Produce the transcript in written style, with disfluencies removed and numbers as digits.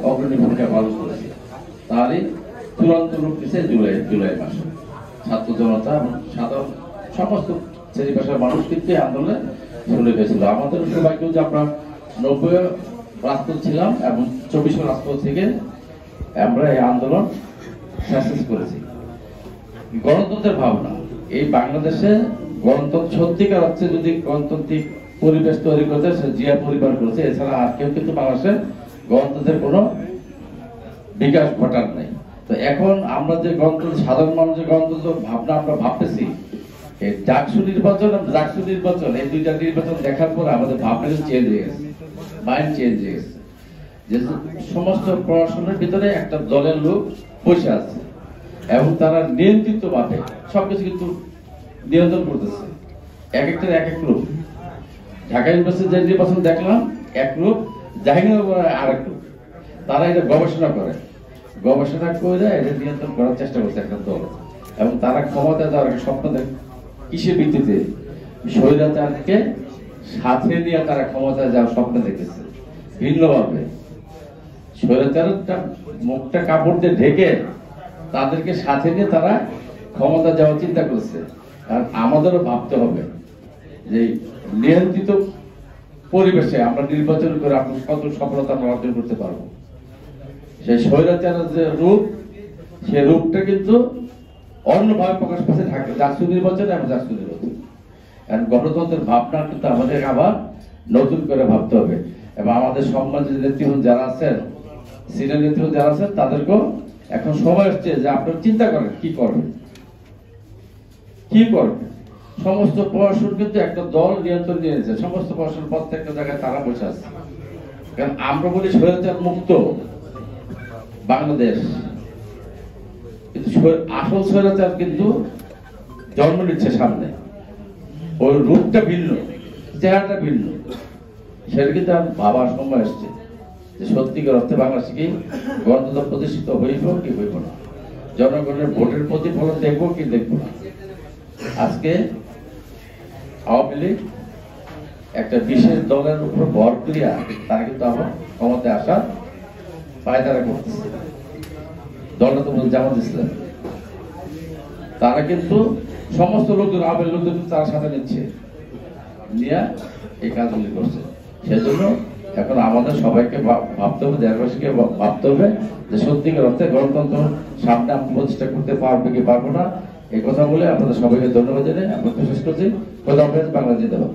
অগ্রণী ভূমিকা পালন করেছে। তারই চূড়ান্ত রূপ দিচ্ছে জুলাই মাসে ছাত্র জনতা এবং সাধারণ সমস্ত শ্রেণী পেশার মানুষ কিন্তু এই আন্দোলনে শুরু হয়েছিল। আমাদের সৌভাগ্য যে আমরা 90 রাজপথ ছিলাম এবং 24 রাজপথ থেকে আমরা এই আন্দোলন সাকসেস করেছি। গণতন্ত্রের ভাবনা এই বাংলাদেশে গণতন্ত্র সত্যিকার হচ্ছে যদি গণতান্ত্রিক পরিবেশ তৈরি করতে সে জিয়া পরিবার করেছে, এছাড়া আর কেউ কিন্তু বাংলাদেশে গণতন্ত্রের কোনো বিকাশ ঘটার নেই। তো এখন আমরা যে গণতন্ত্র সাধারণ মানুষের গণতন্ত্র ভাবনা আমরা ভাবতেছি, এই ডাকসু নির্বাচন এই দুইটা নির্বাচন দেখার পর আমাদের ভাবনা চেঞ্জ হয়ে গেছে, মাইন্ড চেঞ্জ হয়ে গেছে। যে সমস্ত প্রশাসনের ভিতরে একটা দলের লোক বসে আছে এবং তারা নিয়ন্ত্রিত ভাবে সবকিছু কিন্তু নিয়ন্ত্রণ করতেছে। এক একটা এক এক রূপ। ঢাকা ইউনিভার্সিটি যে নির্বাচন দেখলাম এক রূপ, জাহাঙ্গীরনগর আরেক রূপ। তারা এটা গবেষণা করে এটা নিয়ন্ত্রণ করার চেষ্টা করছে একটা দল, এবং তারা ক্ষমতা দেওয়ার স্বপ্ন দেখে কিসের ভিত্তিতে? স্বৈরাচারকে সাথে নিয়ে তারা ক্ষমতায় যাওয়ার স্বপ্ন দেখতেছে ভিন্নভাবে। স্বৈরাচারটা মুখটা কাপড় দিয়ে ঢেকে তাদেরকে সাথে নিয়ে তারা ক্ষমতা যাওয়ার চিন্তা করছে। কারণ আমাদেরও ভাবতে হবে যে নিয়ন্ত্রিত পরিবেশে আমরা নির্বাচন করে আমরা কত সফলতা আমরা অর্জন করতে পারবো। সেই স্বৈরাচারের যে রূপ, সেই রূপটা কিন্তু অন্যভাবে প্রকাশ পাচ্ছে ডাকসু নির্বাচন এবং ডাকসু নির্বাচন। কারণ গণতন্ত্রের ভাবনা কিন্তু আমাদের আবার নতুন করে ভাবতে হবে, এবং আমাদের সম্মানিত নেতৃত্ব যারা আছেন, সিনিয়র নেতৃত্ব যারা আছেন, তাদেরকেও এখন সময় আসছে যে আপনারা চিন্তা করেন কি করবেন। সমস্ত প্রশাসন কিন্তু একটা দল নিয়ন্ত্রণ নিয়েছে, সমস্ত প্রশাসন প্রত্যেকটা জায়গায় তারা বসে আছে। কারণ আমরা বলি স্বৈরাচার মুক্ত বাংলাদেশ, কিন্তু আসল স্বৈরাচার কিন্তু জন্ম নিচ্ছে সামনে। ওই রূপটা ভিন্ন, চেহারাটা ভিন্ন। সেটা কিন্তু ভাবার সময় আসছে যে সত্যিকার অর্থে বাংলাদেশে কি গণতন্ত্র প্রতিষ্ঠিত হইব কি হইব না, জনগণের ভোটের প্রতিফলন দেখবো কি দেখবো না। আজকে আওয়ামী লীগ একটা বিশেষ দলের উপর ভর করিয়া তারা কিন্তু আবার ক্ষমতায় আসা পায়তারা করতেছে। দলটা তো জামাত ইসলাম, তারা কিন্তু সমস্ত লোকজন আওয়ামী লোকজন তার সাথে নিচ্ছে, নিয়ে এই কাজগুলি করছে। সেজন্য এখন আমাদের সবাইকে ভাবতে হবে, দেশবাসীকে ভাবতে হবে যে সত্যিকার অর্থে গণতন্ত্র সামনে আমরা প্রতিষ্ঠা করতে পারবো কি পারবো না। এই কথা বলে আপনাদের সবাইকে ধন্যবাদ জানাই। আমরা শেষ করছি। খোদা হাফেজ। বাংলা জিন্দাবাদ।